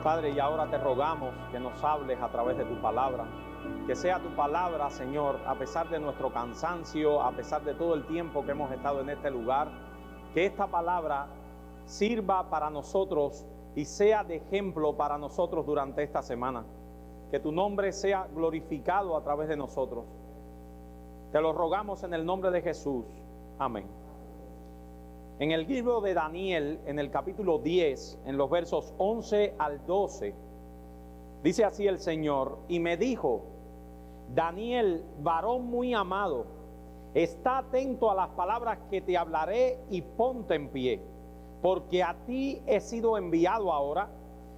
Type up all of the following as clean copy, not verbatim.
Padre, y ahora te rogamos que nos hables a través de tu palabra. Que sea tu palabra, Señor, a pesar de nuestro cansancio, a pesar de todo el tiempo que hemos estado en este lugar, que esta palabra sirva para nosotros y sea de ejemplo para nosotros durante esta semana. Que tu nombre sea glorificado a través de nosotros. Te lo rogamos en el nombre de Jesús. Amén. En el libro de Daniel, en el capítulo 10, en los versos 11 al 12, dice así el Señor: y me dijo: Daniel, varón muy amado, está atento a las palabras que te hablaré y ponte en pie, porque a ti he sido enviado ahora.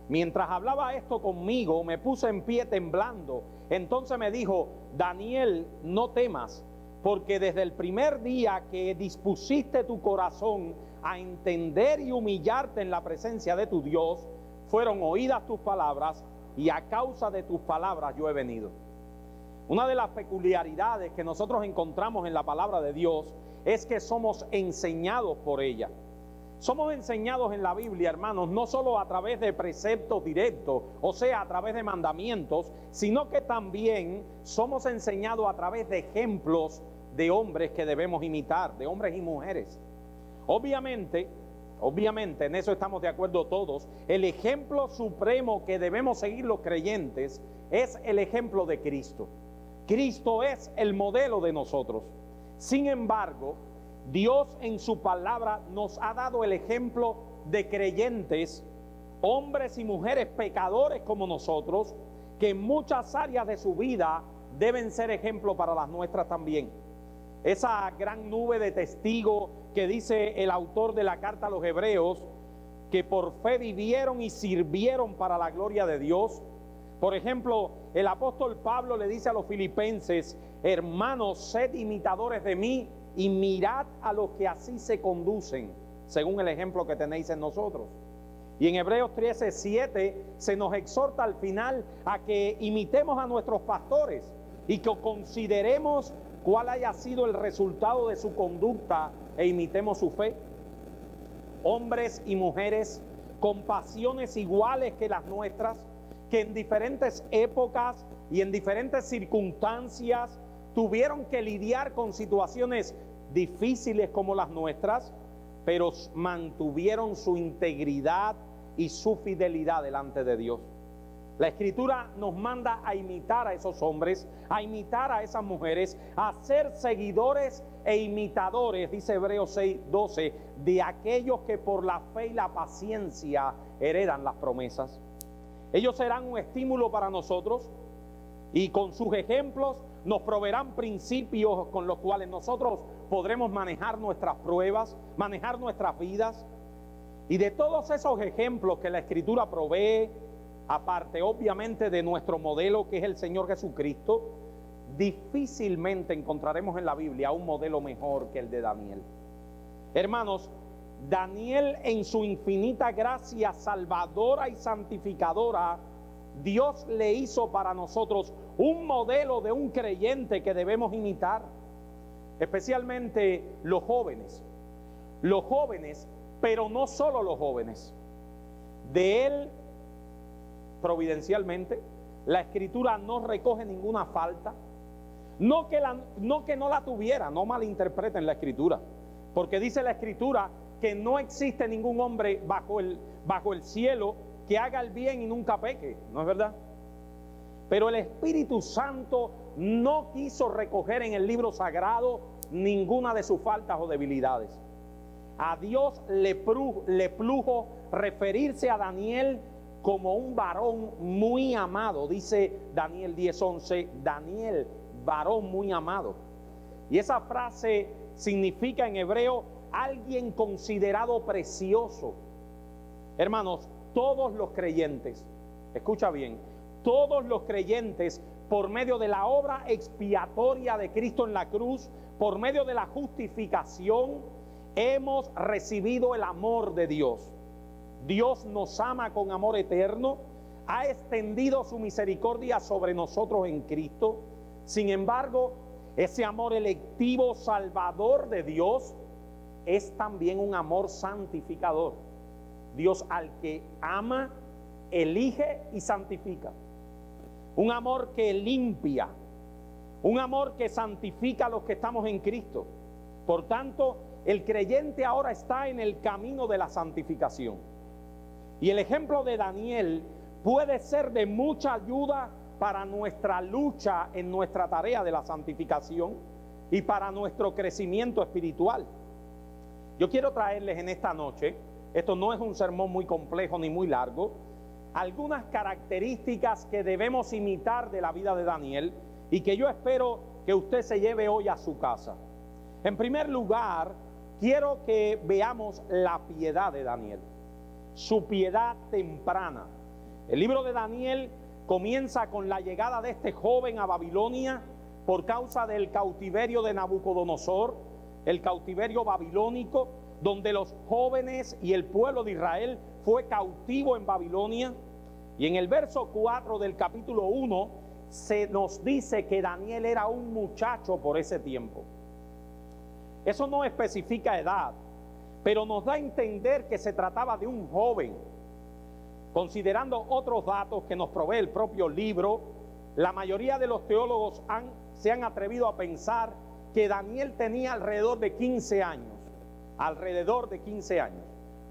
Mientras hablaba esto conmigo, me puse en pie temblando. Entonces me dijo: Daniel, no temas, porque desde el primer día que dispusiste tu corazón a entender y humillarte en la presencia de tu Dios, fueron oídas tus palabras, y a causa de tus palabras yo he venido. Una de las peculiaridades que nosotros encontramos en la palabra de Dios es que somos enseñados por ella. Somos enseñados en la Biblia, hermanos, no solo a través de preceptos directos, o sea, a través de mandamientos, sino que también somos enseñados a través de ejemplos de hombres que debemos imitar, de hombres y mujeres. Obviamente, en eso estamos de acuerdo todos. El ejemplo supremo que debemos seguir los creyentes es el ejemplo de Cristo. Cristo es el modelo de nosotros. Sin embargo, Dios en su palabra nos ha dado el ejemplo de creyentes, hombres y mujeres pecadores como nosotros, que en muchas áreas de su vida deben ser ejemplo para las nuestras también. Esa gran nube de testigos que dice el autor de la carta a los Hebreos, que por fe vivieron y sirvieron para la gloria de Dios. Por ejemplo, el apóstol Pablo le dice a los filipenses: hermanos, sed imitadores de mí y mirad a los que así se conducen, según el ejemplo que tenéis en nosotros. Y en Hebreos 13:7 se nos exhorta al final a que imitemos a nuestros pastores y que consideremos cuál haya sido el resultado de su conducta e imitemos su fe. Hombres y mujeres con pasiones iguales que las nuestras, que en diferentes épocas y en diferentes circunstancias tuvieron que lidiar con situaciones difíciles como las nuestras, pero mantuvieron su integridad y su fidelidad delante de Dios. La Escritura nos manda a imitar a esos hombres, a imitar a esas mujeres, a ser seguidores e imitadores, dice Hebreos 6:12, de aquellos que por la fe y la paciencia heredan las promesas. Ellos serán un estímulo para nosotros y con sus ejemplos nos proveerán principios con los cuales nosotros podremos manejar nuestras pruebas, manejar nuestras vidas. Y de todos esos ejemplos que la Escritura provee, aparte obviamente de nuestro modelo que es el Señor Jesucristo, difícilmente encontraremos en la Biblia un modelo mejor que el de Daniel. Hermanos, Daniel, en su infinita gracia salvadora y santificadora, Dios le hizo para nosotros un modelo de un creyente que debemos imitar, especialmente los jóvenes, pero no solo los jóvenes. De él, providencialmente, la Escritura no recoge ninguna falta, no que no la tuviera, no malinterpreten la Escritura, porque dice la Escritura que no existe ningún hombre bajo el cielo que haga el bien y nunca peque, ¿no es verdad? Pero el Espíritu Santo no quiso recoger en el libro sagrado ninguna de sus faltas o debilidades. A Dios le plujo referirse a Daniel como un varón muy amado. Dice Daniel 10:11, Daniel, varón muy amado. Y esa frase significa en hebreo alguien considerado precioso. Hermanos, todos los creyentes, escucha bien, todos los creyentes, por medio de la obra expiatoria de Cristo en la cruz, por medio de la justificación, hemos recibido el amor de Dios. Dios nos ama con amor eterno, ha extendido su misericordia sobre nosotros en Cristo. Sin embargo, ese amor electivo, salvador de Dios, es también un amor santificador. Dios al que ama, elige y santifica. Un amor que limpia, un amor que santifica a los que estamos en Cristo. Por tanto, el creyente ahora está en el camino de la santificación. Y el ejemplo de Daniel puede ser de mucha ayuda para nuestra lucha en nuestra tarea de la santificación y para nuestro crecimiento espiritual. Yo quiero traerles en esta noche, esto no es un sermón muy complejo ni muy largo, algunas características que debemos imitar de la vida de Daniel y que yo espero que usted se lleve hoy a su casa. En primer lugar, quiero que veamos la piedad de Daniel, su piedad temprana. El libro de Daniel comienza con la llegada de este joven a Babilonia por causa del cautiverio de Nabucodonosor, el cautiverio babilónico, donde los jóvenes y el pueblo de Israel fue cautivo en Babilonia. Y en el verso 4 del capítulo 1 se nos dice que Daniel era un muchacho por ese tiempo. Eso no especifica edad, pero nos da a entender que se trataba de un joven. Considerando otros datos que nos provee el propio libro, la mayoría de los teólogos se han atrevido a pensar que Daniel tenía alrededor de 15 años,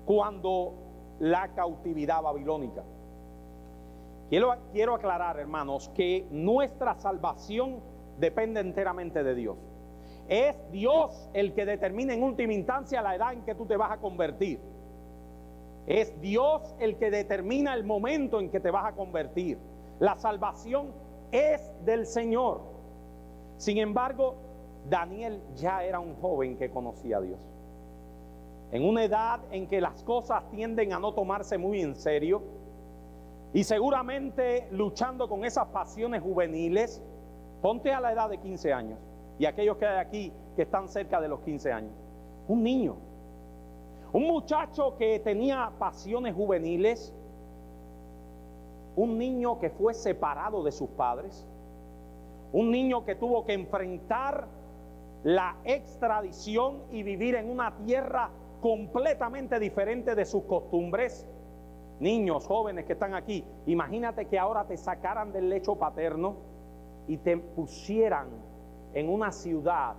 cuando la cautividad babilónica. Quiero aclarar, hermanos, que nuestra salvación depende enteramente de Dios. Es Dios el que determina en última instancia la edad en que tú te vas a convertir. Es Dios el que determina el momento en que te vas a convertir. La salvación es del Señor. Sin embargo, Daniel ya era un joven que conocía a Dios. En una edad en que las cosas tienden a no tomarse muy en serio, y seguramente luchando con esas pasiones juveniles. Ponte a la edad de 15 años, y aquellos que hay aquí que están cerca de los 15 años. Un niño, un muchacho que tenía pasiones juveniles, un niño que fue separado de sus padres, un niño que tuvo que enfrentar la extradición y vivir en una tierra completamente diferente de sus costumbres. Niños, jóvenes que están aquí, imagínate que ahora te sacaran del lecho paterno y te pusieran en una ciudad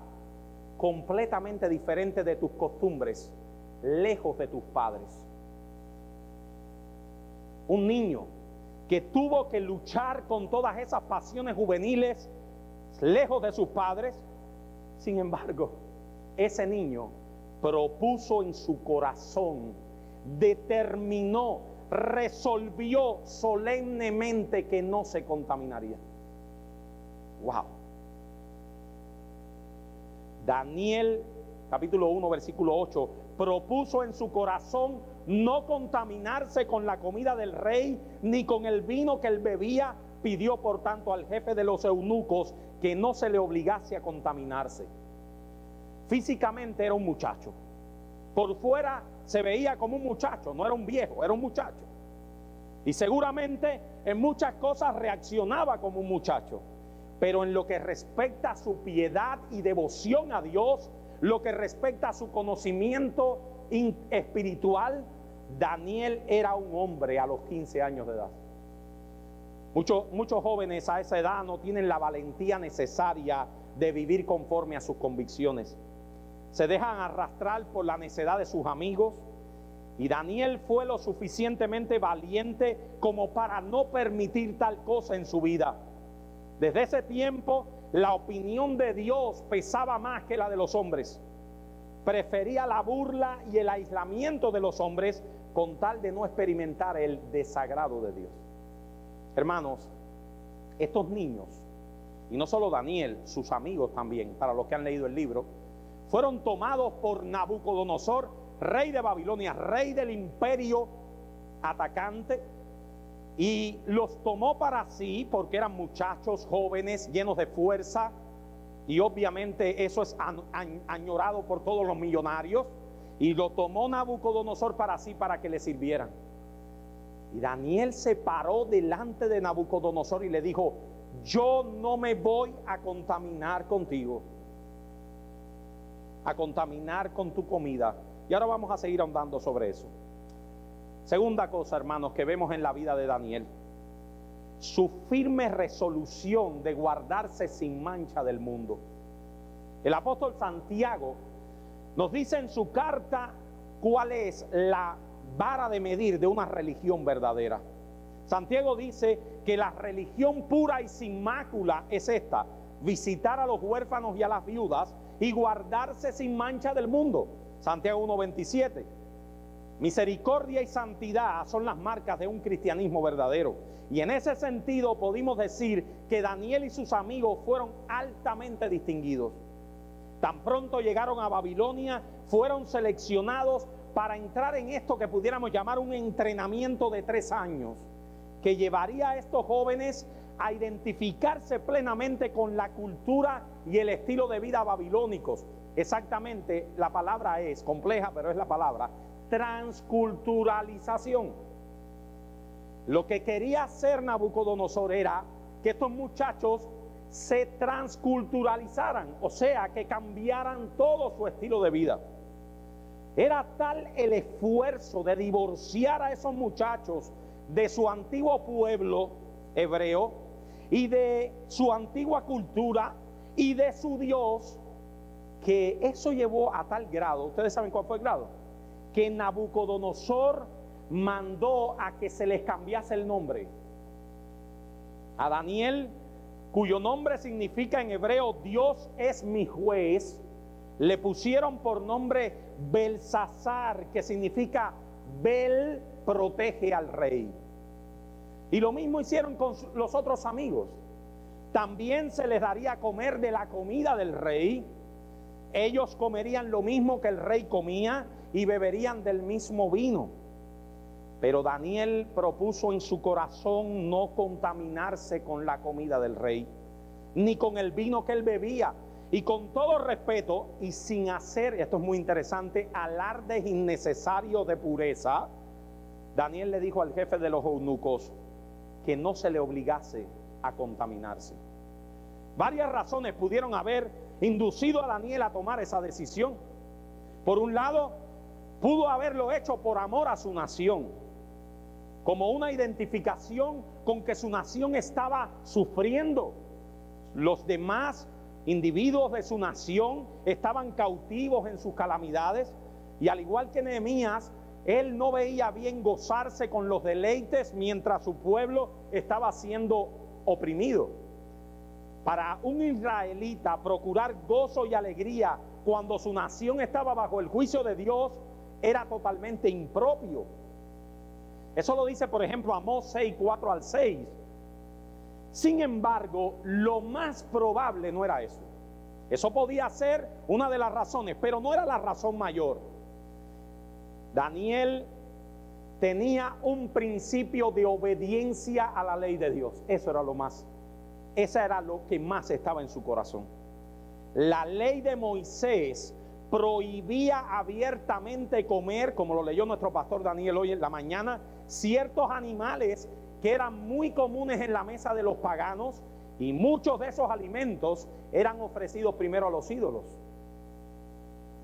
completamente diferente de tus costumbres, lejos de tus padres. Un niño que tuvo que luchar con todas esas pasiones juveniles, lejos de sus padres. Sin embargo, ese niño propuso en su corazón, determinó, resolvió solemnemente que no se contaminaría. Wow. Daniel, capítulo 1, versículo 8, propuso en su corazón no contaminarse con la comida del rey, ni con el vino que él bebía. Pidió, por tanto, al jefe de los eunucos que no se le obligase a contaminarse. Físicamente era un muchacho. Por fuera se veía como un muchacho, no era un viejo, era un muchacho. Y seguramente en muchas cosas reaccionaba como un muchacho. Pero en lo que respecta a su piedad y devoción a Dios, lo que respecta a su conocimiento espiritual, Daniel era un hombre a los 15 años de edad. Muchos jóvenes a esa edad no tienen la valentía necesaria de vivir conforme a sus convicciones. Se dejan arrastrar por la necedad de sus amigos, y Daniel fue lo suficientemente valiente como para no permitir tal cosa en su vida. Desde ese tiempo, la opinión de Dios pesaba más que la de los hombres. Prefería la burla y el aislamiento de los hombres con tal de no experimentar el desagrado de Dios. Hermanos, estos niños, y no solo Daniel, sus amigos también, para los que han leído el libro, fueron tomados por Nabucodonosor, rey de Babilonia, rey del imperio atacante, y los tomó para sí porque eran muchachos jóvenes llenos de fuerza, y obviamente eso es añorado por todos los millonarios, y lo tomó Nabucodonosor para sí para que le sirvieran. Y Daniel se paró delante de Nabucodonosor y le dijo: yo no me voy a contaminar contigo, a contaminar con tu comida. Y ahora vamos a seguir ahondando sobre eso. Segunda cosa, hermanos, que vemos en la vida de Daniel: su firme resolución de guardarse sin mancha del mundo. El apóstol Santiago nos dice en su carta cuál es la vara de medir de una religión verdadera. Santiago dice que la religión pura y sin mácula es esta: visitar a los huérfanos y a las viudas y guardarse sin mancha del mundo. Santiago 1:27. Misericordia y santidad son las marcas de un cristianismo verdadero. Y en ese sentido podemos decir que Daniel y sus amigos fueron altamente distinguidos. Tan pronto llegaron a Babilonia, fueron seleccionados para entrar en esto que pudiéramos llamar un entrenamiento de 3 años, que llevaría a estos jóvenes a identificarse plenamente con la cultura y el estilo de vida babilónicos. Exactamente, la palabra es compleja, pero es la palabra transculturalización. Lo que quería hacer Nabucodonosor era que estos muchachos se transculturalizaran, o sea, que cambiaran todo su estilo de vida. Era tal el esfuerzo de divorciar a esos muchachos de su antiguo pueblo hebreo y de su antigua cultura y de su Dios, que eso llevó a tal grado, ¿ustedes saben cuál fue el grado? Que Nabucodonosor mandó a que se les cambiase el nombre. A Daniel, cuyo nombre significa en hebreo Dios es mi juez, le pusieron por nombre Belsasar, que significa Bel protege al rey. Y lo mismo hicieron con los otros amigos. También se les daría a comer de la comida del rey. Ellos comerían lo mismo que el rey comía y beberían del mismo vino. Pero Daniel propuso en su corazón no contaminarse con la comida del rey, ni con el vino que él bebía. Y con todo respeto y sin hacer, esto es muy interesante, alardes innecesarios de pureza, Daniel le dijo al jefe de los eunucos que no se le obligase a contaminarse. Varias razones pudieron haber inducido a Daniel a tomar esa decisión. Por un lado, pudo haberlo hecho por amor a su nación, como una identificación con que su nación estaba sufriendo. Los demás individuos de su nación estaban cautivos en sus calamidades, y al igual que Nehemías, él no veía bien gozarse con los deleites mientras su pueblo estaba siendo oprimido. Para un israelita, procurar gozo y alegría cuando su nación estaba bajo el juicio de Dios era totalmente impropio. Eso lo dice, por ejemplo, Amós 6, 4 al 6. Sin embargo, lo más probable no era eso. Eso podía ser una de las razones, pero no era la razón mayor. Daniel tenía un principio de obediencia a la ley de Dios. Eso era lo que más estaba en su corazón. La ley de Moisés prohibía abiertamente comer, como lo leyó nuestro pastor Daniel hoy en la mañana, ciertos animales que eran muy comunes en la mesa de los paganos, y muchos de esos alimentos eran ofrecidos primero a los ídolos.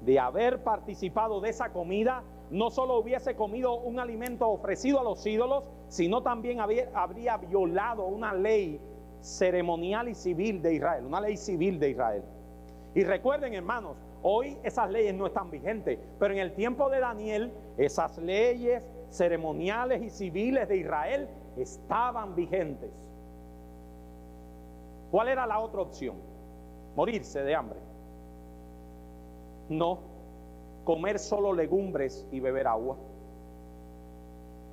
De haber participado de esa comida, no solo hubiese comido un alimento ofrecido a los ídolos, sino también habría violado una ley ceremonial y civil de Israel, una ley civil de Israel. Y recuerden, hermanos, hoy esas leyes no están vigentes, pero en el tiempo de Daniel, esas leyes ceremoniales y civiles de Israel estaban vigentes. ¿Cuál era la otra opción? ¿Morirse de hambre? No, comer solo legumbres y beber agua.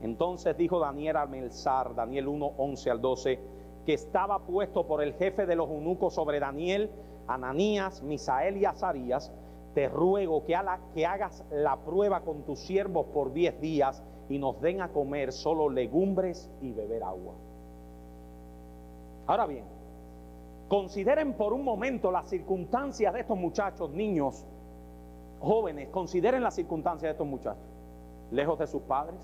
Entonces dijo Daniel a Melzar, Daniel 1, 11 al 12, que estaba puesto por el jefe de los eunucos sobre Daniel, Ananías, Misael y Azarías: te ruego que hagas la prueba con tus siervos por 10 días y nos den a comer solo legumbres y beber agua. Ahora bien, consideren por un momento las circunstancias de estos muchachos, niños, jóvenes. Consideren las circunstancias de estos muchachos. Lejos de sus padres,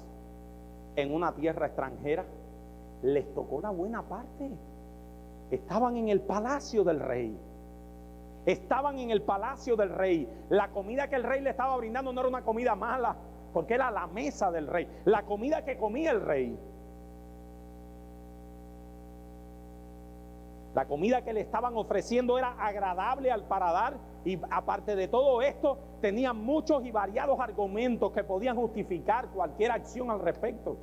en una tierra extranjera. Les tocó la buena parte. Estaban en el palacio del rey. Estaban en el palacio del rey. La comida que el rey le estaba brindando no era una comida mala, porque era la mesa del rey, la comida que comía el rey. La comida que le estaban ofreciendo era agradable al paladar, y aparte de todo esto, tenían muchos y variados argumentos que podían justificar cualquier acción al respecto.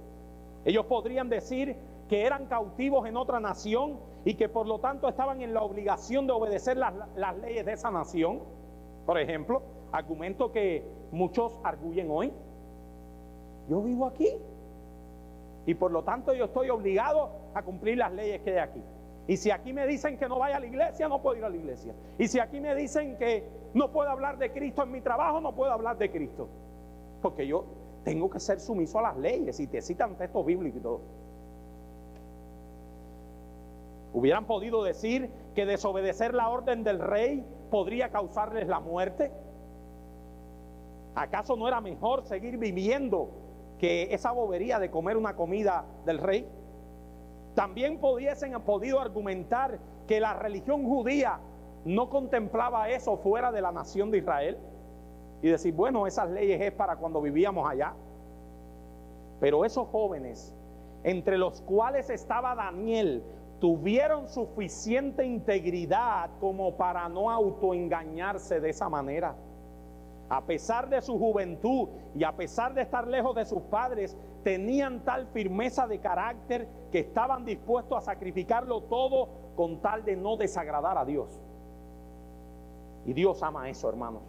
Ellos podrían decir que eran cautivos en otra nación y que por lo tanto estaban en la obligación de obedecer las leyes de esa nación. Por ejemplo, argumento que muchos arguyen hoy: yo vivo aquí y por lo tanto yo estoy obligado a cumplir las leyes que hay aquí. Y si aquí me dicen que no vaya a la iglesia, no puedo ir a la iglesia. Y si aquí me dicen que no puedo hablar de Cristo en mi trabajo, no puedo hablar de Cristo, porque yo tengo que ser sumiso a las leyes. Y te citan textos bíblicos y todo. Hubieran podido decir que desobedecer la orden del rey podría causarles la muerte. ¿Acaso no era mejor seguir viviendo que esa bobería de comer una comida del rey? También pudiesen podido argumentar que la religión judía no contemplaba eso fuera de la nación de Israel y decir, bueno, esas leyes es para cuando vivíamos allá. Pero esos jóvenes, entre los cuales estaba Daniel, tuvieron suficiente integridad como para no autoengañarse de esa manera. A pesar de su juventud y a pesar de estar lejos de sus padres, tenían tal firmeza de carácter que estaban dispuestos a sacrificarlo todo con tal de no desagradar a Dios. Y Dios ama eso, hermanos.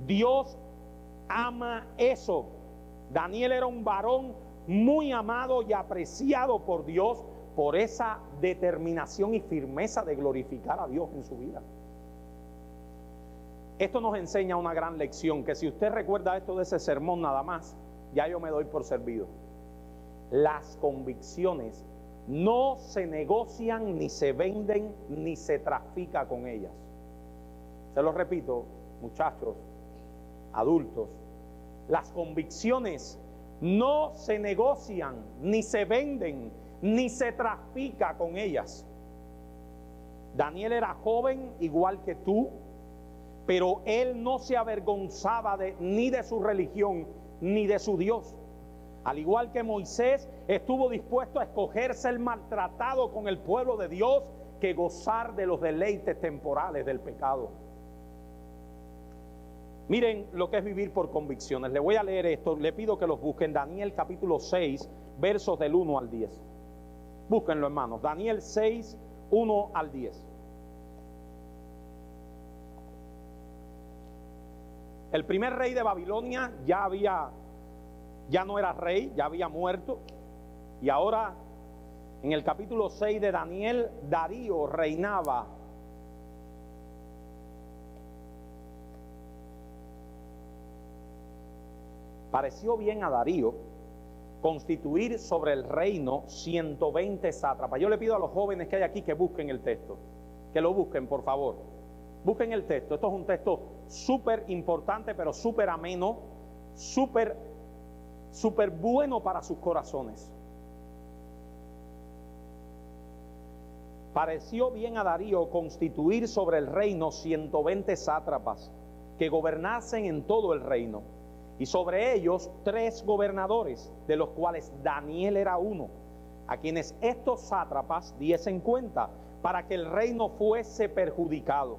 Dios ama eso. Daniel era un varón muy amado y apreciado por Dios por esa determinación y firmeza de glorificar a Dios en su vida. Esto nos enseña una gran lección, que si usted recuerda esto de ese sermón nada más, ya yo me doy por servido. Las convicciones no se negocian, ni se venden, ni se trafica con ellas. Se lo repito, muchachos, adultos, las convicciones no se negocian, ni se venden, ni se trafica con ellas. Daniel era joven igual que tú, pero él no se avergonzaba ni de su religión ni de su Dios. Al igual que Moisés estuvo dispuesto a escoger ser maltratado con el pueblo de Dios que gozar de los deleites temporales del pecado. Miren lo que es vivir por convicciones. Le voy a leer esto, le pido que los busquen. Daniel capítulo 6, versos del 1 al 10. Búsquenlo, hermanos. Daniel 6, 1 al 10. El primer rey de Babilonia ya no era rey, ya había muerto. Y ahora, en el capítulo 6 de Daniel, Darío reinaba. Pareció bien a Darío constituir sobre el reino 120 sátrapas. Yo le pido a los jóvenes que hay aquí que busquen el texto, que lo busquen, por favor. Busquen el texto. Esto es un texto súper importante, pero súper ameno, súper bueno para sus corazones. Pareció bien a Darío constituir sobre el reino 120 sátrapas que gobernasen en todo el reino, y sobre ellos 3 gobernadores, de los cuales Daniel era uno, a quienes estos sátrapas diesen cuenta, para que el reino fuese perjudicado.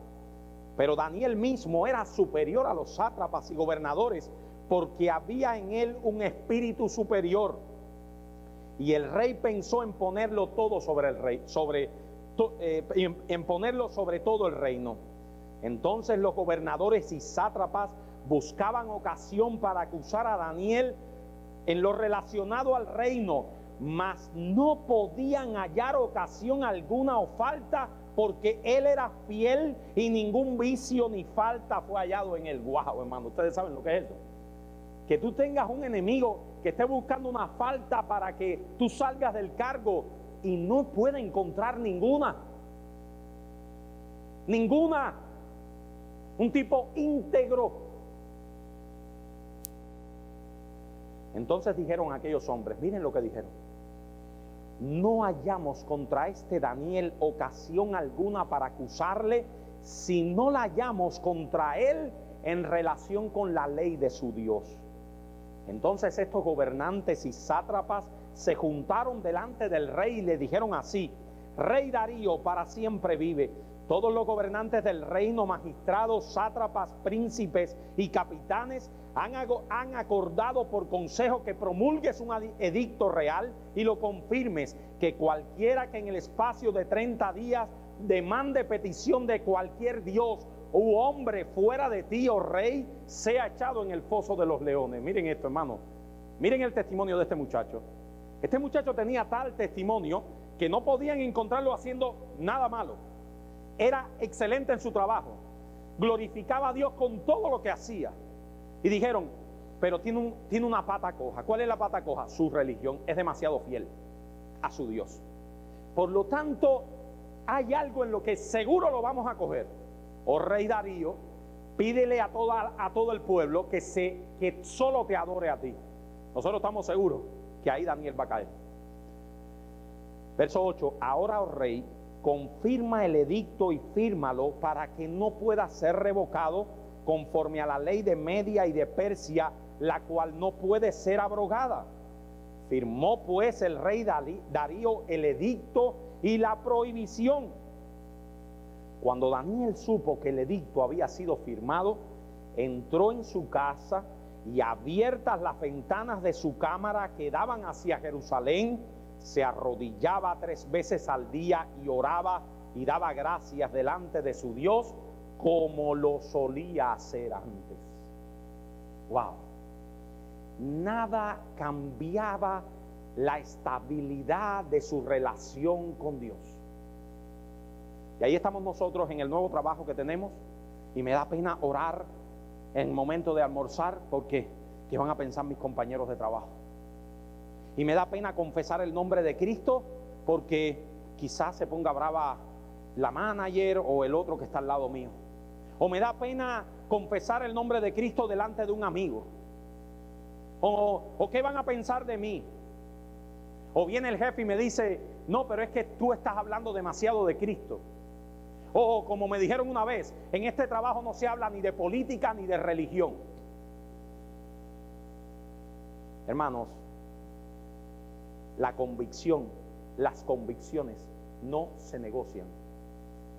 Pero Daniel mismo era superior a los sátrapas y gobernadores, porque había en él un espíritu superior. Y el rey pensó en ponerlo todo sobre el rey, en ponerlo sobre todo el reino. Entonces los gobernadores y sátrapas buscaban ocasión para acusar a Daniel en lo relacionado al reino, mas no podían hallar ocasión alguna o falta, porque él era fiel y ningún vicio ni falta fue hallado en él. Guau, hermano, ustedes saben lo que es eso. Que tú tengas un enemigo que esté buscando una falta para que tú salgas del cargo y no pueda encontrar ninguna. Ninguna. Un tipo íntegro. Entonces dijeron aquellos hombres, miren lo que dijeron: no hallamos contra este Daniel ocasión alguna para acusarle, si no la hallamos contra él en relación con la ley de su Dios. Entonces estos gobernantes y sátrapas se juntaron delante del rey y le dijeron así: Rey Darío, para siempre vive. Todos los gobernantes del reino, magistrados, sátrapas, príncipes y capitanes han acordado por consejo que promulgues un edicto real y lo confirmes, que cualquiera que en el espacio de 30 días demande petición de cualquier dios u hombre fuera de ti, oh rey, sea echado en el foso de los leones. Miren esto, hermano. Miren el testimonio de este muchacho. Este muchacho tenía tal testimonio que no podían encontrarlo haciendo nada malo. Era excelente en su trabajo, glorificaba a Dios con todo lo que hacía. Y dijeron, pero tiene una pata coja. ¿Cuál es la pata coja? Su religión. Es demasiado fiel a su Dios. Por lo tanto, hay algo en lo que seguro lo vamos a coger. Oh rey Darío, pídele a todo el pueblo que solo te adore a ti. Nosotros estamos seguros que ahí Daniel va a caer. Verso 8, ahora, oh rey, confirma el edicto y fírmalo para que no pueda ser revocado conforme a la ley de Media y de Persia, la cual no puede ser abrogada. Firmó pues el rey Darío el edicto y la prohibición. Cuando Daniel supo que el edicto había sido firmado, entró en su casa y, abiertas las ventanas de su cámara que daban hacia Jerusalén, se arrodillaba 3 veces al día y oraba y daba gracias delante de su Dios como lo solía hacer antes. Wow. Nada cambiaba la estabilidad de su relación con Dios. Y ahí estamos nosotros en el nuevo trabajo que tenemos, y me da pena orar en el momento de almorzar, porque ¿qué van a pensar mis compañeros de trabajo? Y me da pena confesar el nombre de Cristo, porque quizás se ponga brava la manager o el otro que está al lado mío. O me da pena confesar el nombre de Cristo delante de un amigo. O ¿qué van a pensar de mí? O viene el jefe y me dice, no, pero es que tú estás hablando demasiado de Cristo. O como me dijeron una vez, en este trabajo no se habla ni de política ni de religión. Hermanos, la convicción, las convicciones no se negocian,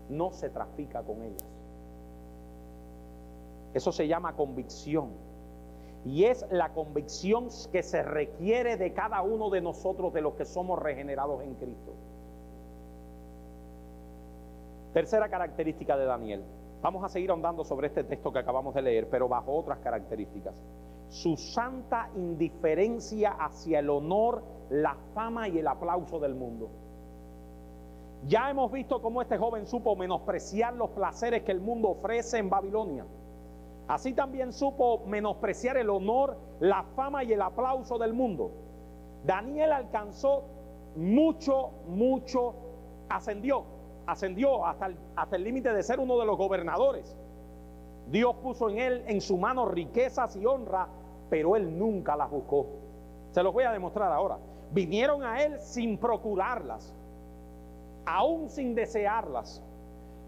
no se trafica con ellas. Eso se llama convicción, y es la convicción que se requiere de cada uno de nosotros, de los que somos regenerados en Cristo. Tercera característica de Daniel. Vamos a seguir ahondando sobre este texto que acabamos de leer, pero bajo otras características. Su santa indiferencia hacia el honor, la fama y el aplauso del mundo. Ya hemos visto cómo este joven supo menospreciar los placeres que el mundo ofrece en Babilonia. Así también supo menospreciar el honor, la fama y el aplauso del mundo. Daniel alcanzó mucho, ascendió hasta el límite de ser uno de los gobernadores. Dios puso en su mano riquezas y honra, pero él nunca las buscó. Se los voy a demostrar ahora. Vinieron a él sin procurarlas, aún sin desearlas.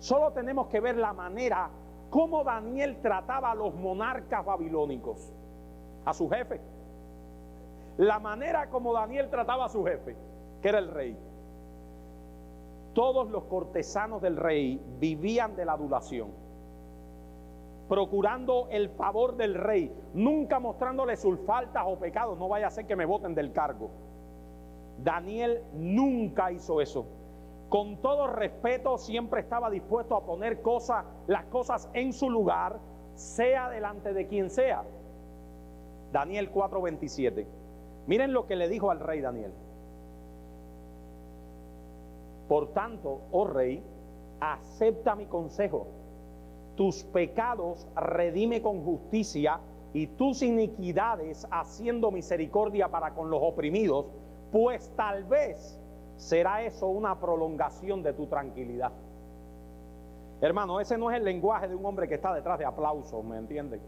Solo tenemos que ver la manera cómo Daniel trataba a los monarcas babilónicos, a su jefe. La manera como Daniel trataba a su jefe, que era el rey. Todos los cortesanos del rey vivían de la adulación, procurando el favor del rey, nunca mostrándole sus faltas o pecados. No vaya a ser que me boten del cargo. Daniel nunca hizo eso. Con todo respeto, siempre estaba dispuesto a poner las cosas en su lugar, sea delante de quien sea. Daniel 4:27. Miren lo que le dijo al rey Daniel. Por tanto, oh rey, acepta mi consejo. Tus pecados redime con justicia, y tus iniquidades haciendo misericordia para con los oprimidos, pues tal vez será eso una prolongación de tu tranquilidad. Hermano, ese no es el lenguaje de un hombre que está detrás de aplausos, ¿me entienden?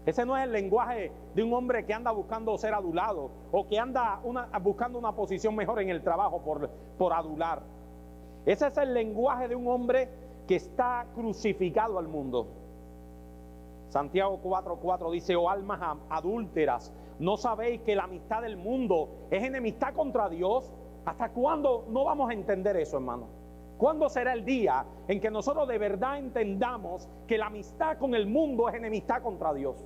Ese no es el lenguaje de un hombre que anda buscando ser adulado, o que anda buscando una posición mejor en el trabajo por adular. Ese es el lenguaje de un hombre que está crucificado al mundo. Santiago 4:4 dice: oh almas adúlteras, ¿no sabéis que la amistad del mundo es enemistad contra Dios? ¿Hasta cuándo no vamos a entender eso, hermano? ¿Cuándo será el día en que nosotros de verdad entendamos que la amistad con el mundo es enemistad contra Dios?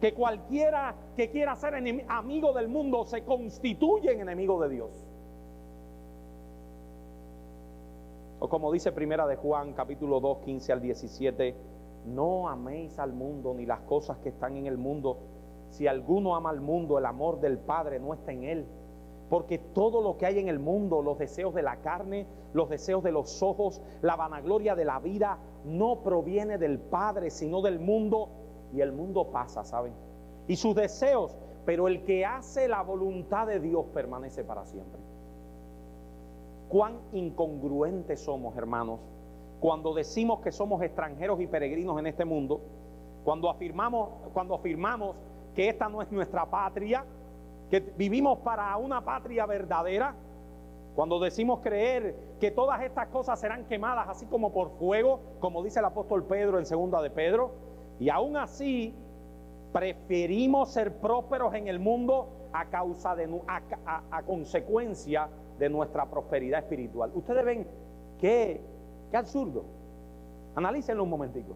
Que cualquiera que quiera ser amigo del mundo se constituye en enemigo de Dios. O como dice Primera de Juan, capítulo 2, 15 al 17: no améis al mundo ni las cosas que están en el mundo. Si alguno ama al mundo, el amor del Padre no está en él. Porque todo lo que hay en el mundo, los deseos de la carne, los deseos de los ojos, la vanagloria de la vida, no proviene del Padre, sino del mundo. Y el mundo pasa, ¿saben? Y sus deseos, pero el que hace la voluntad de Dios permanece para siempre. Cuán incongruentes somos, hermanos, cuando decimos que somos extranjeros y peregrinos en este mundo, cuando afirmamos que esta no es nuestra patria, que vivimos para una patria verdadera, cuando decimos creer que todas estas cosas serán quemadas así como por fuego, como dice el apóstol Pedro en 2 de Pedro, y aún así preferimos ser prósperos en el mundo a consecuencia de nuestra prosperidad espiritual. Ustedes ven qué absurdo. Analícenlo un momentico.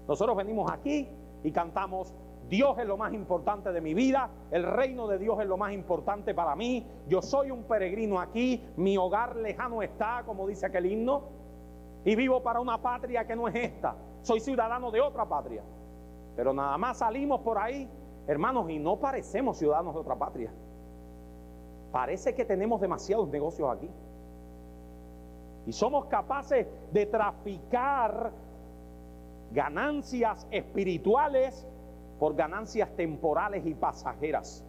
Nosotros venimos aquí y cantamos: Dios es lo más importante de mi vida, el reino de Dios es lo más importante para mí, yo soy un peregrino aquí, mi hogar lejano está, como dice aquel himno, y vivo para una patria que no es esta, soy ciudadano de otra patria. Pero nada más salimos por ahí, hermanos, y no parecemos ciudadanos de otra patria. Parece que tenemos demasiados negocios aquí. Y somos capaces de traficar ganancias espirituales por ganancias temporales y pasajeras.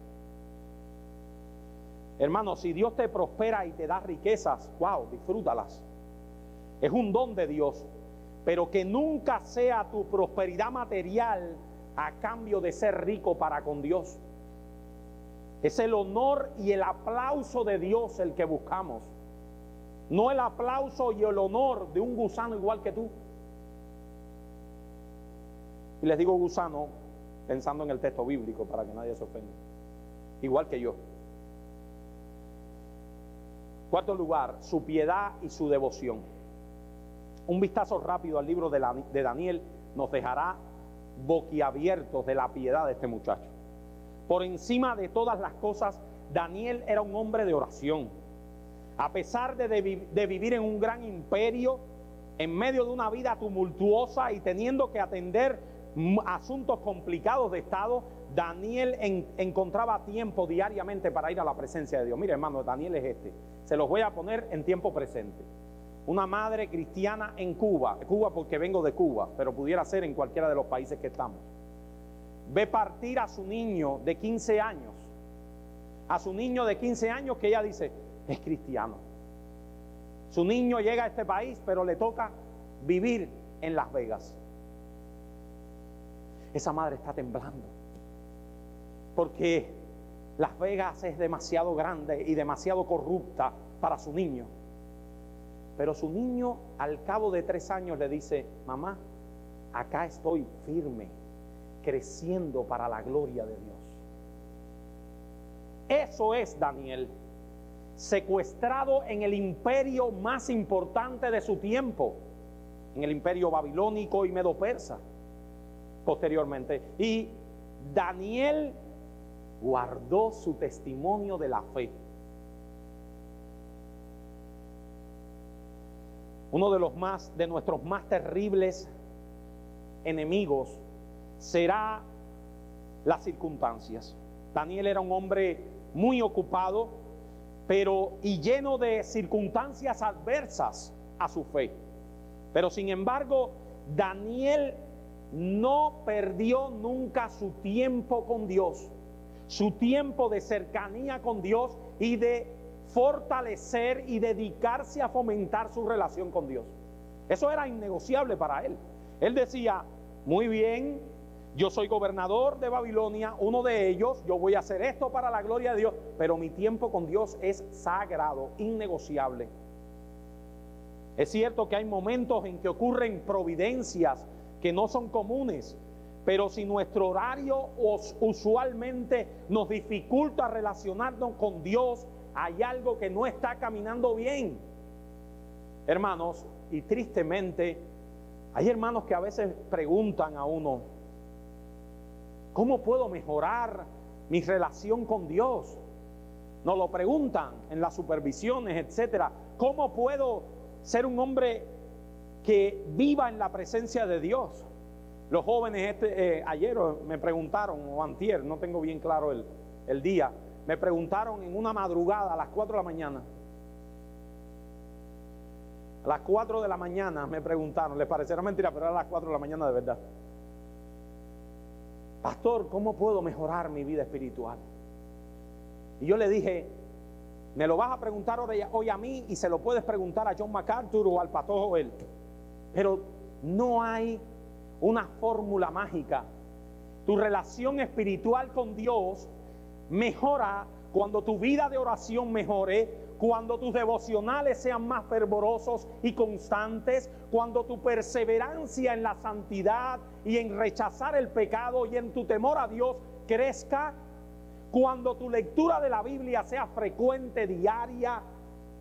Hermanos, si Dios te prospera y te da riquezas, wow, disfrútalas. Es un don de Dios. Pero que nunca sea tu prosperidad material a cambio de ser rico para con Dios. Es el honor y el aplauso de Dios el que buscamos, no el aplauso y el honor de un gusano igual que tú. Y les digo gusano pensando en el texto bíblico para que nadie se ofenda. Igual que yo. Cuarto lugar, su piedad y su devoción. Un vistazo rápido al libro de Daniel nos dejará boquiabiertos de la piedad de este muchacho. Por encima de todas las cosas, Daniel era un hombre de oración. A pesar de vivir en un gran imperio, en medio de una vida tumultuosa y teniendo que atender asuntos complicados de Estado, Daniel encontraba tiempo diariamente para ir a la presencia de Dios. Mire, hermano, Daniel es se los voy a poner en tiempo presente. Una madre cristiana en Cuba porque vengo de Cuba, pero pudiera ser en cualquiera de los países que estamos, ve partir a su niño de 15 años, que ella dice es cristiano. Su niño llega a este país, pero le toca vivir en Las Vegas. Esa madre está temblando porque Las Vegas es demasiado grande y demasiado corrupta para su niño. Pero su niño al cabo de 3 años le dice: mamá, acá estoy firme, creciendo para la gloria de Dios. Eso es Daniel, secuestrado en el imperio más importante de su tiempo, en el imperio babilónico y medo-persa posteriormente. Y Daniel guardó su testimonio de la fe. Uno de nuestros más terribles enemigos será las circunstancias. Daniel era un hombre muy ocupado, y lleno de circunstancias adversas a su fe. Pero sin embargo, Daniel no perdió nunca su tiempo con Dios, su tiempo de cercanía con Dios y de fortalecer y dedicarse a fomentar su relación con Dios. Eso era innegociable para él. Él decía: muy bien, yo soy gobernador de Babilonia, uno de ellos, yo voy a hacer esto para la gloria de Dios, pero mi tiempo con Dios es sagrado, innegociable. Es cierto que hay momentos en que ocurren providencias que no son comunes. Pero si nuestro horario usualmente nos dificulta relacionarnos con Dios, hay algo que no está caminando bien. Hermanos, y tristemente, hay hermanos que a veces preguntan a uno: ¿cómo puedo mejorar mi relación con Dios? Nos lo preguntan en las supervisiones, etcétera. ¿Cómo puedo ser un hombre que viva en la presencia de Dios? Los jóvenes ayer me preguntaron, o antier, no tengo bien claro el día, me preguntaron en una madrugada a las 4 de la mañana. A las 4 de la mañana me preguntaron, les parecerá mentira, pero era a las 4 de la mañana de verdad. Pastor, ¿cómo puedo mejorar mi vida espiritual? Y yo le dije, me lo vas a preguntar hoy a mí, y se lo puedes preguntar a John MacArthur o al pastor Joel. Pero no hay una fórmula mágica. Tu relación espiritual con Dios mejora cuando tu vida de oración mejore, cuando tus devocionales sean más fervorosos y constantes, cuando tu perseverancia en la santidad y en rechazar el pecado y en tu temor a Dios crezca, cuando tu lectura de la Biblia sea frecuente, diaria,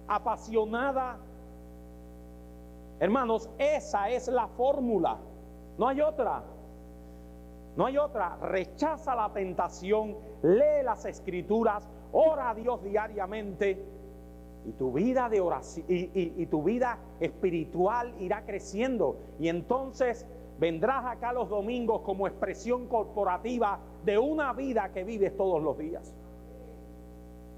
apasionada. Hermanos, esa es la fórmula. No hay otra. No hay otra. Rechaza la tentación, lee las Escrituras, ora a Dios diariamente, y tu vida de oración y tu vida espiritual irá creciendo. Y entonces vendrás acá los domingos como expresión corporativa de una vida que vives todos los días.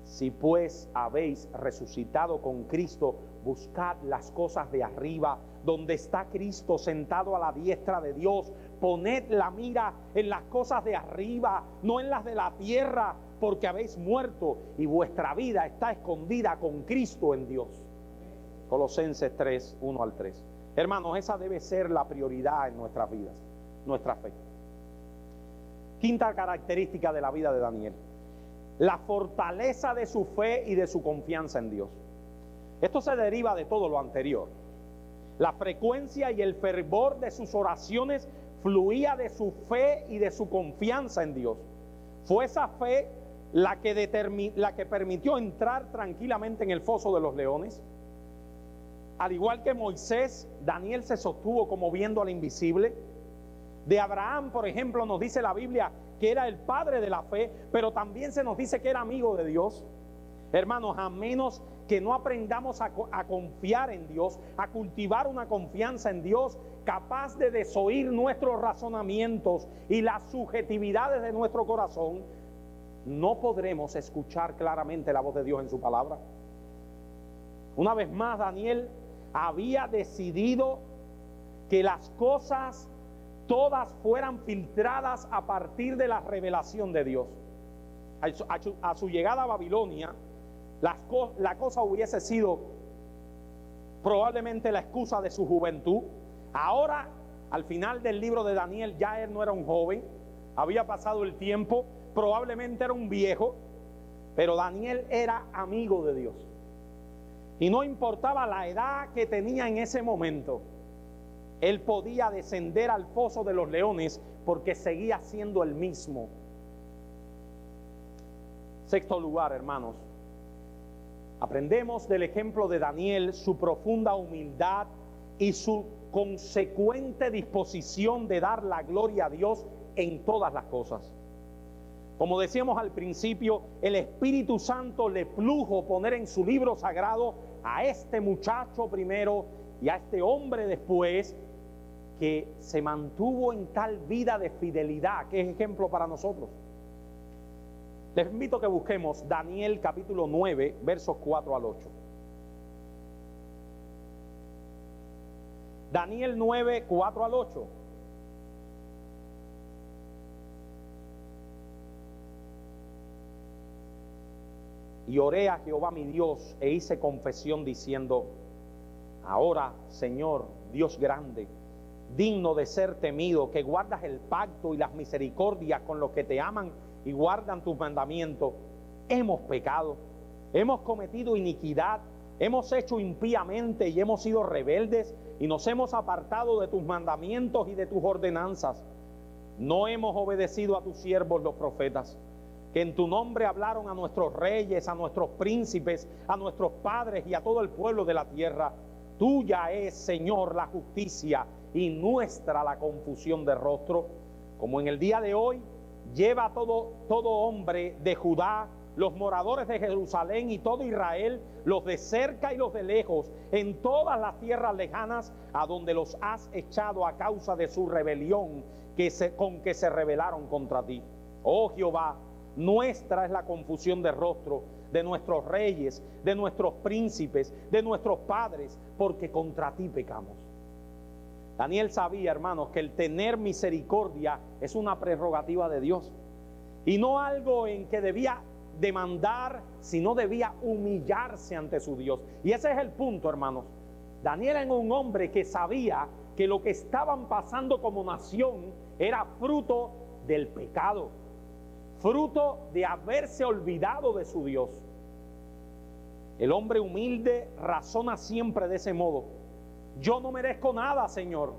Si pues habéis resucitado con Cristo, buscad las cosas de arriba, donde está Cristo sentado a la diestra de Dios. Poned la mira en las cosas de arriba, no en las de la tierra, porque habéis muerto y vuestra vida está escondida con Cristo en Dios. Colosenses 3, 1 al 3. Hermanos, esa debe ser la prioridad en nuestras vidas, nuestra fe. Quinta característica de la vida de Daniel: la fortaleza de su fe y de su confianza en Dios. Esto se deriva de todo lo anterior. La frecuencia y el fervor de sus oraciones fluía de su fe y de su confianza en Dios. Fue esa fe la que permitió entrar tranquilamente en el foso de los leones. Al igual que Moisés, Daniel se sostuvo como viendo al invisible. De Abraham, por ejemplo, nos dice la Biblia que era el padre de la fe, pero también se nos dice que era amigo de Dios. Hermanos, a menos que no aprendamos a confiar en Dios, a cultivar una confianza en Dios capaz de desoír nuestros razonamientos y las subjetividades de nuestro corazón, no podremos escuchar claramente la voz de Dios en su palabra. Una vez más, Daniel había decidido que las cosas todas fueran filtradas a partir de la revelación de Dios. A su llegada a Babilonia, la cosa hubiese sido probablemente la excusa de su juventud. Ahora, al final del libro de Daniel, ya él no era un joven, había pasado el tiempo, probablemente era un viejo, pero Daniel era amigo de Dios. Y no importaba la edad que tenía en ese momento, él podía descender al foso de los leones porque seguía siendo el mismo. Sexto lugar, hermanos, aprendemos del ejemplo de Daniel su profunda humildad y su consecuente disposición de dar la gloria a Dios en todas las cosas. Como decíamos al principio, el Espíritu Santo le plujo poner en su libro sagrado a este muchacho primero y a este hombre después, que se mantuvo en tal vida de fidelidad que es ejemplo para nosotros. Les invito a que busquemos Daniel capítulo 9, versos 4 al 8. Daniel 9, 4 al 8. Y oré a Jehová mi Dios e hice confesión diciendo: ahora, Señor, Dios grande, digno de ser temido, que guardas el pacto y las misericordias con los que te aman y guardan tus mandamientos, hemos pecado, hemos cometido iniquidad hemos hecho impíamente y hemos sido rebeldes y nos hemos apartado de tus mandamientos y de tus ordenanzas. No hemos obedecido a tus siervos los profetas, que en tu nombre hablaron a nuestros reyes, a nuestros príncipes, a nuestros padres y a todo el pueblo de la tierra. Tuya es, Señor, la justicia y nuestra la confusión de rostro. Como en el día de hoy, lleva todo hombre de Judá, los moradores de Jerusalén y todo Israel, los de cerca y los de lejos, en todas las tierras lejanas, a donde los has echado a causa de su rebelión con que se rebelaron contra ti. Oh Jehová, nuestra es la confusión de rostro de nuestros reyes, de nuestros príncipes, de nuestros padres, porque contra ti pecamos. Daniel sabía, hermanos, que el tener misericordia es una prerrogativa de Dios y no algo en que debía demandar, sino debía humillarse ante su Dios. Y ese es el punto, hermanos. Daniel era un hombre que sabía que lo que estaban pasando como nación era fruto del pecado, fruto de haberse olvidado de su Dios. El hombre humilde razona siempre de ese modo. Yo no merezco nada, Señor.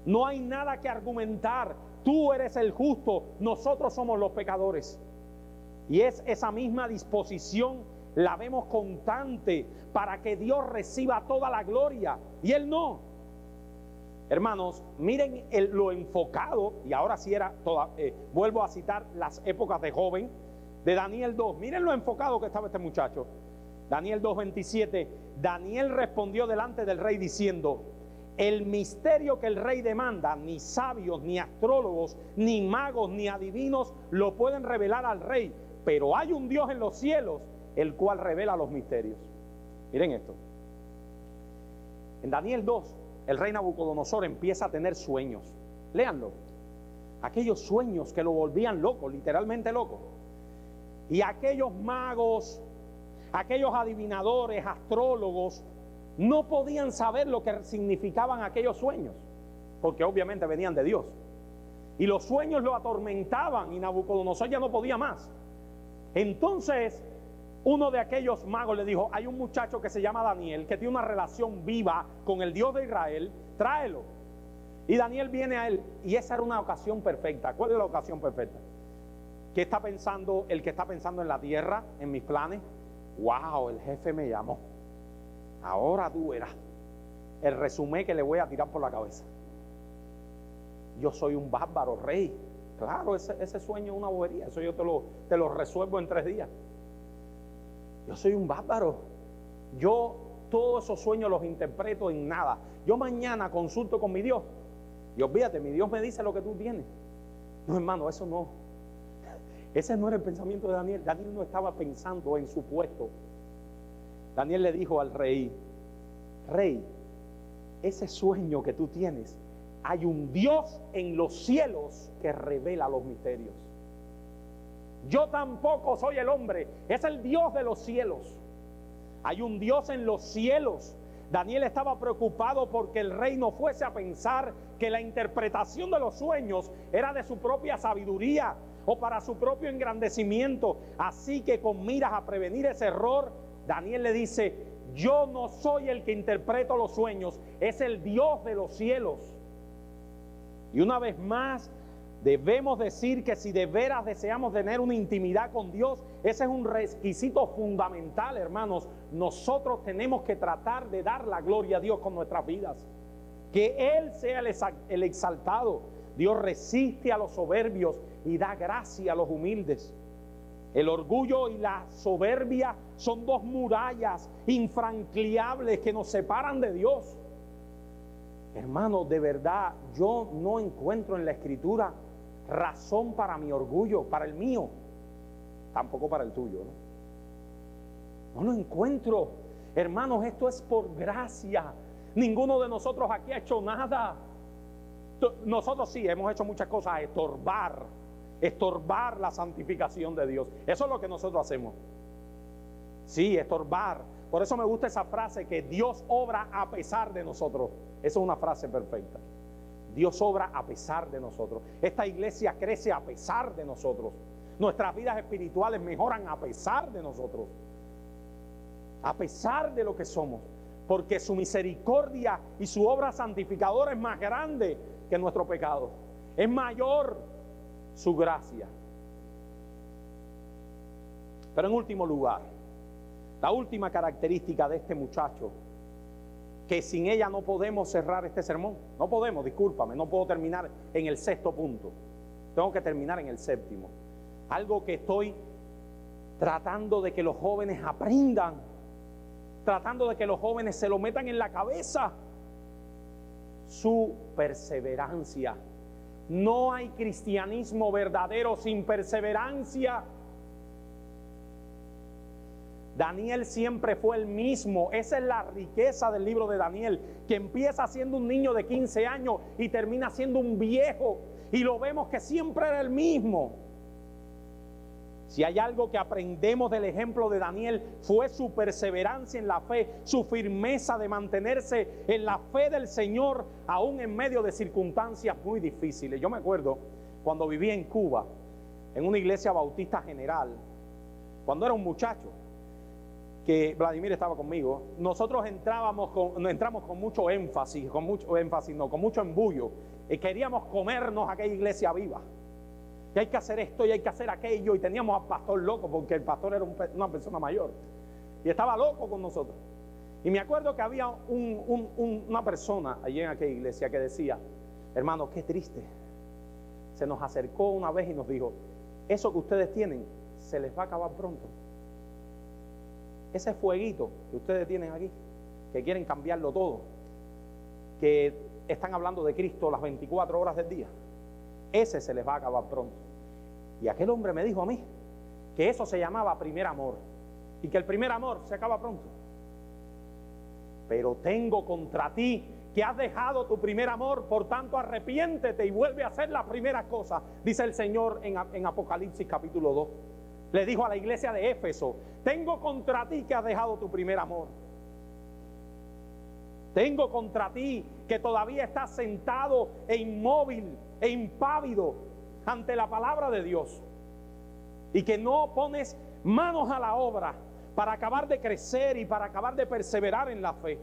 No hay nada que argumentar. Tú eres el justo, nosotros somos los pecadores. Y es esa misma disposición, la vemos constante para que Dios reciba toda la gloria y Él no. Hermanos, miren lo enfocado, y ahora sí vuelvo a citar las épocas de joven de Daniel 2. Miren lo enfocado que estaba este muchacho. Daniel 2:27. Daniel respondió delante del rey diciendo: el misterio que el rey demanda, ni sabios, ni astrólogos, ni magos, ni adivinos lo pueden revelar al rey, pero hay un Dios en los cielos, el cual revela los misterios. Miren esto. En Daniel 2, el rey Nabucodonosor empieza a tener sueños. Léanlo. Aquellos sueños que lo volvían loco, literalmente loco. Y aquellos magos, aquellos adivinadores, astrólogos, no podían saber lo que significaban aquellos sueños, porque obviamente venían de Dios. Y los sueños lo atormentaban y Nabucodonosor ya no podía más. Entonces, uno de aquellos magos le dijo: hay un muchacho que se llama Daniel, que tiene una relación viva con el Dios de Israel, tráelo. Y Daniel viene a él, y esa era una ocasión perfecta. ¿Cuál es la ocasión perfecta? ¿Qué está pensando el que está pensando en la tierra, en mis planes? Wow, el jefe me llamó. Ahora tú verás el resumen que le voy a tirar por la cabeza. Yo soy un bárbaro, rey. Claro, ese sueño es una bobería. Eso yo te lo resuelvo en 3 días. Yo soy un bárbaro. Yo todos esos sueños los interpreto en nada. Yo mañana consulto con mi Dios. Y olvídate, mi Dios me dice lo que tú tienes. No, hermano, eso no. Ese no era el pensamiento de Daniel. Daniel no estaba pensando en su puesto. Daniel le dijo al rey: rey, ese sueño que tú tienes, hay un Dios en los cielos que revela los misterios. Yo tampoco soy el hombre, es el Dios de los cielos. Hay un Dios en los cielos. Daniel estaba preocupado porque el rey no fuese a pensar que la interpretación de los sueños era de su propia sabiduría o para su propio engrandecimiento. Así que con miras a prevenir ese error, Daniel le dice: yo no soy el que interpreto los sueños, es el Dios de los cielos. Y una vez más, debemos decir que si de veras deseamos tener una intimidad con Dios, ese es un requisito fundamental, hermanos. Nosotros tenemos que tratar de dar la gloria a Dios con nuestras vidas, que Él sea el exaltado. Dios resiste a los soberbios y da gracia a los humildes. El orgullo y la soberbia son 2 murallas infranqueables que nos separan de Dios. Hermano, de verdad, yo no encuentro en la Escritura razón para mi orgullo, para el mío, tampoco para el tuyo, ¿no? No lo encuentro. Hermanos, esto es por gracia. Ninguno de nosotros aquí ha hecho nada. Nosotros sí hemos hecho muchas cosas, estorbar la santificación de Dios. Eso es lo que nosotros hacemos. Sí, estorbar. Por eso me gusta esa frase, que Dios obra a pesar de nosotros. Esa es una frase perfecta. Dios obra a pesar de nosotros. Esta iglesia crece a pesar de nosotros. Nuestras vidas espirituales mejoran a pesar de nosotros. a pesar de lo que somos, porque su misericordia y su obra santificadora es más grande que nuestro pecado. Es mayor su gracia. Pero en último lugar, la última característica de este muchacho, que sin ella no podemos cerrar este sermón. No podemos, discúlpame, no puedo terminar en el sexto punto. Tengo que terminar en el séptimo. Algo que estoy tratando de que los jóvenes aprendan, tratando de que los jóvenes se lo metan en la cabeza. Su perseverancia. No hay cristianismo verdadero sin perseverancia. Daniel siempre fue el mismo. Esa es la riqueza del libro de Daniel, que empieza siendo un niño de 15 años y termina siendo un viejo, y lo vemos que siempre era el mismo. Si hay algo que aprendemos del ejemplo de Daniel, fue su perseverancia en la fe, su firmeza de mantenerse en la fe del Señor, aún en medio de circunstancias muy difíciles. Yo me acuerdo cuando vivía en Cuba, en una iglesia bautista general, cuando era un muchacho, que Vladimir estaba conmigo, nosotros entramos con mucho énfasis, con mucho embullo, y queríamos comernos aquella iglesia viva. Y hay que hacer esto y hay que hacer aquello, y teníamos al pastor loco, porque el pastor era una persona mayor, y estaba loco con nosotros. Y me acuerdo que había una persona allí en aquella iglesia que decía: hermano, qué triste. Se nos acercó una vez y nos dijo: eso que ustedes tienen se les va a acabar pronto. Ese fueguito que ustedes tienen aquí, que quieren cambiarlo todo, que están hablando de Cristo las 24 horas del día, ese se les va a acabar pronto. Y aquel hombre me dijo a mí que eso se llamaba primer amor, y que el primer amor se acaba pronto. Pero tengo contra ti que has dejado tu primer amor, por tanto arrepiéntete y vuelve a hacer la primera cosa, dice el Señor en Apocalipsis capítulo 2. Le dijo a la iglesia de Éfeso: tengo contra ti que has dejado tu primer amor. Tengo contra ti que todavía estás sentado e inmóvil e impávido ante la palabra de Dios, y que no pones manos a la obra para acabar de crecer y para acabar de perseverar en la fe.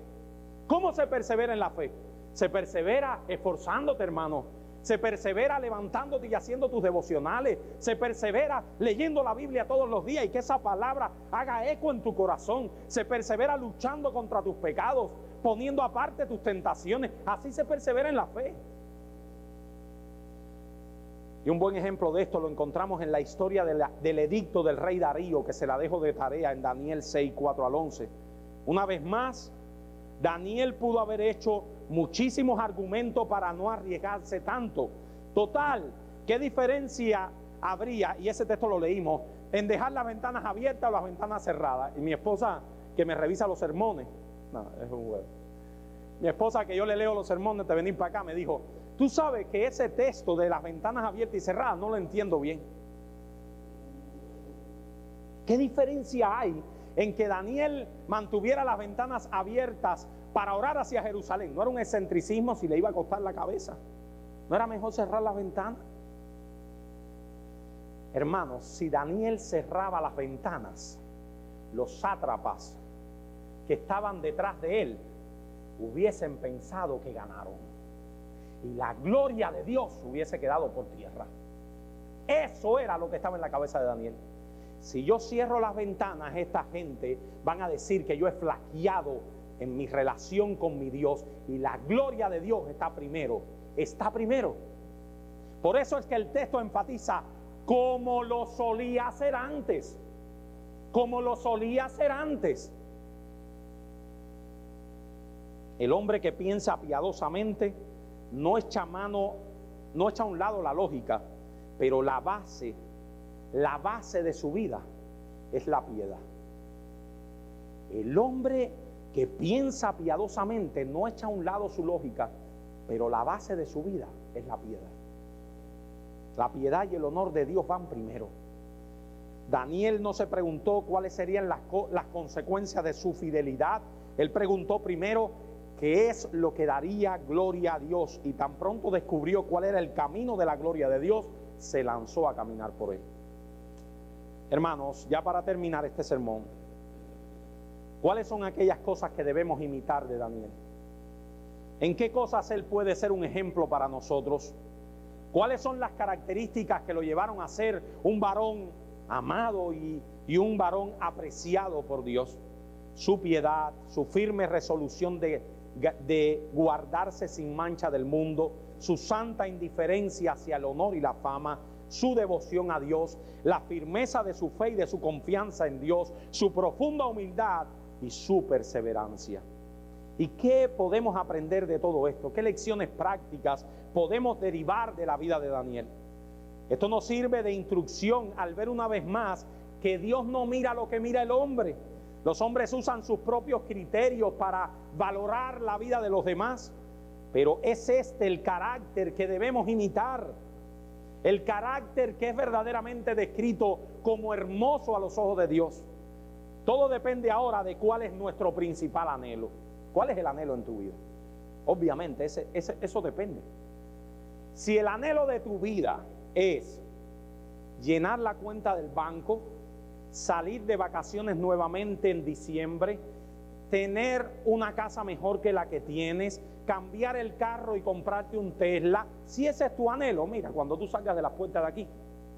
¿Cómo se persevera en la fe? Se persevera esforzándote, hermano. Se persevera levantándote y haciendo tus devocionales. Se persevera leyendo la Biblia todos los días y que esa palabra haga eco en tu corazón. Se persevera luchando contra tus pecados, poniendo aparte tus tentaciones. Así se persevera en la fe. Y un buen ejemplo de esto lo encontramos en la historia del edicto del rey Darío, que se la dejo de tarea en Daniel 6, 4 al 11. Una vez más, Daniel pudo haber hecho muchísimos argumentos para no arriesgarse tanto. Total, ¿qué diferencia habría? Y ese texto lo leímos, en dejar las ventanas abiertas o las ventanas cerradas. Y mi esposa, que me revisa los sermones, no, es un juego. Mi esposa, que yo le leo los sermones de venir para acá, me dijo: tú sabes que ese texto de las ventanas abiertas y cerradas no lo entiendo bien. ¿Qué diferencia hay en que Daniel mantuviera las ventanas abiertas para orar hacia Jerusalén? No era un excentricismo si le iba a costar la cabeza. ¿No era mejor cerrar las ventanas? Hermanos, si Daniel cerraba las ventanas, los sátrapas que estaban detrás de él hubiesen pensado que ganaron, y la gloria de Dios hubiese quedado por tierra. Eso era lo que estaba en la cabeza de Daniel. Si yo cierro las ventanas, esta gente van a decir que yo he flaqueado en mi relación con mi Dios, y la gloria de Dios está primero. Está primero. Por eso es que el texto enfatiza: como lo solía hacer antes. Como lo solía hacer antes. El hombre que piensa piadosamente no echa a un lado la lógica, pero la base de su vida es la piedad. El hombre que piensa piadosamente no echa a un lado su lógica, pero la base de su vida es la piedad. La piedad y el honor de Dios van primero. Daniel no se preguntó cuáles serían las consecuencias de su fidelidad. Él preguntó primero qué es lo que daría gloria a Dios, y tan pronto descubrió cuál era el camino de la gloria de Dios, se lanzó a caminar por él. Hermanos, ya para terminar este sermón, ¿Cuáles son aquellas cosas que debemos imitar de Daniel? ¿En qué cosas él puede ser un ejemplo para nosotros? ¿Cuáles son las características que lo llevaron a ser un varón amado y un varón apreciado por Dios? Su piedad, su firme resolución de guardarse sin mancha del mundo, su santa indiferencia hacia el honor y la fama, su devoción a Dios, la firmeza de su fe y de su confianza en Dios, su profunda humildad y su perseverancia. ¿Y qué podemos aprender de todo esto? ¿Qué lecciones prácticas podemos derivar de la vida de Daniel? Esto nos sirve de instrucción al ver una vez más que Dios no mira lo que mira el hombre. Los hombres usan sus propios criterios para valorar la vida de los demás, pero es este el carácter que debemos imitar, el carácter que es verdaderamente descrito como hermoso a los ojos de Dios. Todo depende ahora de cuál es nuestro principal anhelo. ¿Cuál es el anhelo en tu vida? Obviamente, eso depende. Si el anhelo de tu vida es llenar la cuenta del banco, salir de vacaciones nuevamente en diciembre, tener una casa mejor que la que tienes, cambiar el carro y comprarte un Tesla, si ese es tu anhelo, mira, cuando tú salgas de la puerta de aquí,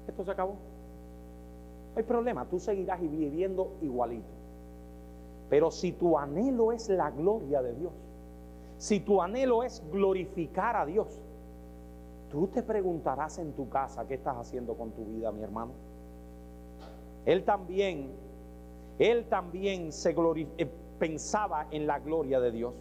esto se acabó. No hay problema, tú seguirás viviendo igualito. Pero si tu anhelo es la gloria de Dios, si tu anhelo es glorificar a Dios, tú te preguntarás en tu casa, ¿qué estás haciendo con tu vida, mi hermano? Él también pensaba en la gloria de Dios.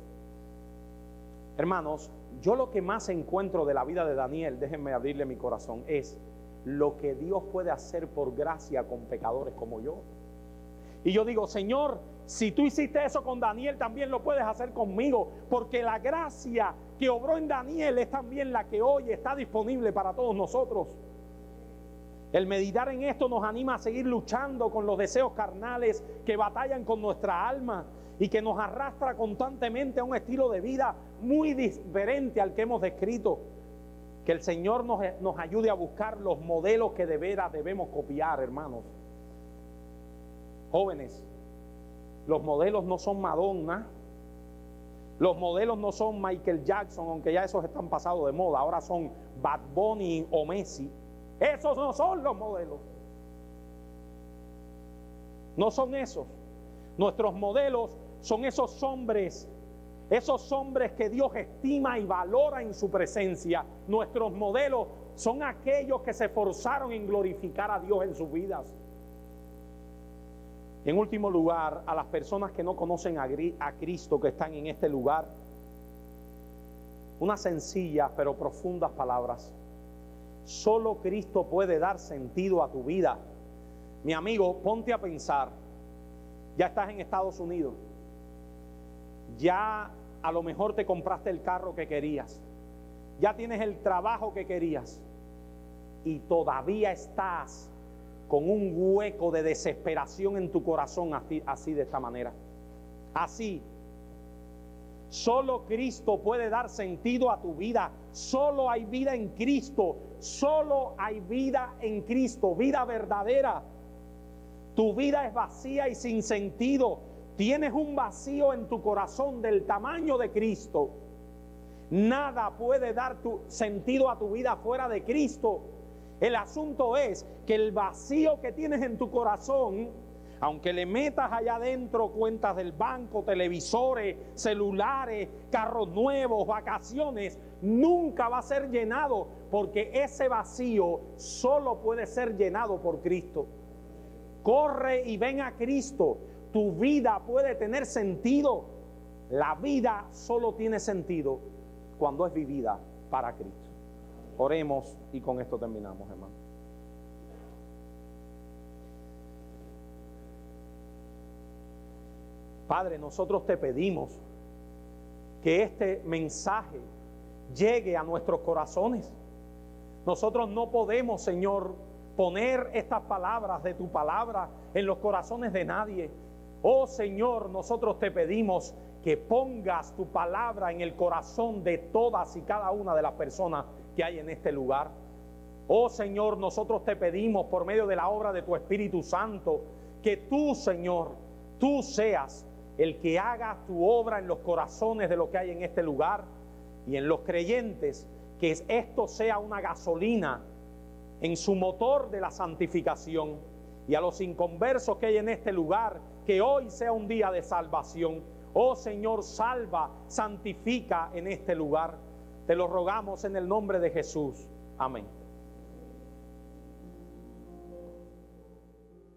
Hermanos, yo lo que más encuentro de la vida de Daniel, déjenme abrirle mi corazón, es lo que Dios puede hacer por gracia con pecadores como yo. Y yo digo, Señor, si tú hiciste eso con Daniel, también lo puedes hacer conmigo, porque la gracia que obró en Daniel es también la que hoy está disponible para todos nosotros. El meditar en esto nos anima a seguir luchando con los deseos carnales que batallan con nuestra alma y que nos arrastra constantemente a un estilo de vida muy diferente al que hemos descrito. Que el Señor nos ayude a buscar los modelos que de veras debemos copiar, hermanos. Jóvenes, los modelos no son Madonna, los modelos no son Michael Jackson, aunque ya esos están pasados de moda, ahora son Bad Bunny o Messi. Esos no son los modelos. No son esos. Nuestros modelos son esos hombres que Dios estima y valora en su presencia. Nuestros modelos son aquellos que se esforzaron en glorificar a Dios en sus vidas. En último lugar, a las personas que no conocen a Cristo, que están en este lugar, unas sencillas pero profundas palabras. Solo Cristo puede dar sentido a tu vida. Mi amigo, ponte a pensar. Ya estás en Estados Unidos. Ya a lo mejor te compraste el carro que querías. Ya tienes el trabajo que querías. Y todavía estás con un hueco de desesperación en tu corazón, así de esta manera. Así. Solo Cristo puede dar sentido a tu vida. Solo hay vida en Cristo. Solo hay vida en Cristo, vida verdadera. Tu vida es vacía y sin sentido. Tienes un vacío en tu corazón del tamaño de Cristo. Nada puede dar sentido a tu vida fuera de Cristo. El asunto es que el vacío que tienes en tu corazón, aunque le metas allá adentro cuentas del banco, televisores, celulares, carros nuevos, vacaciones, nunca va a ser llenado, porque ese vacío solo puede ser llenado por Cristo. Corre y ven a Cristo. Tu vida puede tener sentido. La vida solo tiene sentido cuando es vivida para Cristo. Oremos y con esto terminamos, hermano. Padre, nosotros te pedimos que este mensaje llegue a nuestros corazones. Nosotros no podemos, Señor, poner estas palabras de tu palabra en los corazones de nadie. Oh Señor, nosotros te pedimos que pongas tu palabra en el corazón de todas y cada una de las personas que hay en este lugar. Oh Señor, nosotros te pedimos por medio de la obra de tu Espíritu Santo que tú, Señor, tú seas el que haga tu obra en los corazones de lo que hay en este lugar y en los creyentes, que esto sea una gasolina en su motor de la santificación, y a los inconversos que hay en este lugar, que hoy sea un día de salvación. Oh Señor, salva, santifica en este lugar. Te lo rogamos en el nombre de Jesús. Amén.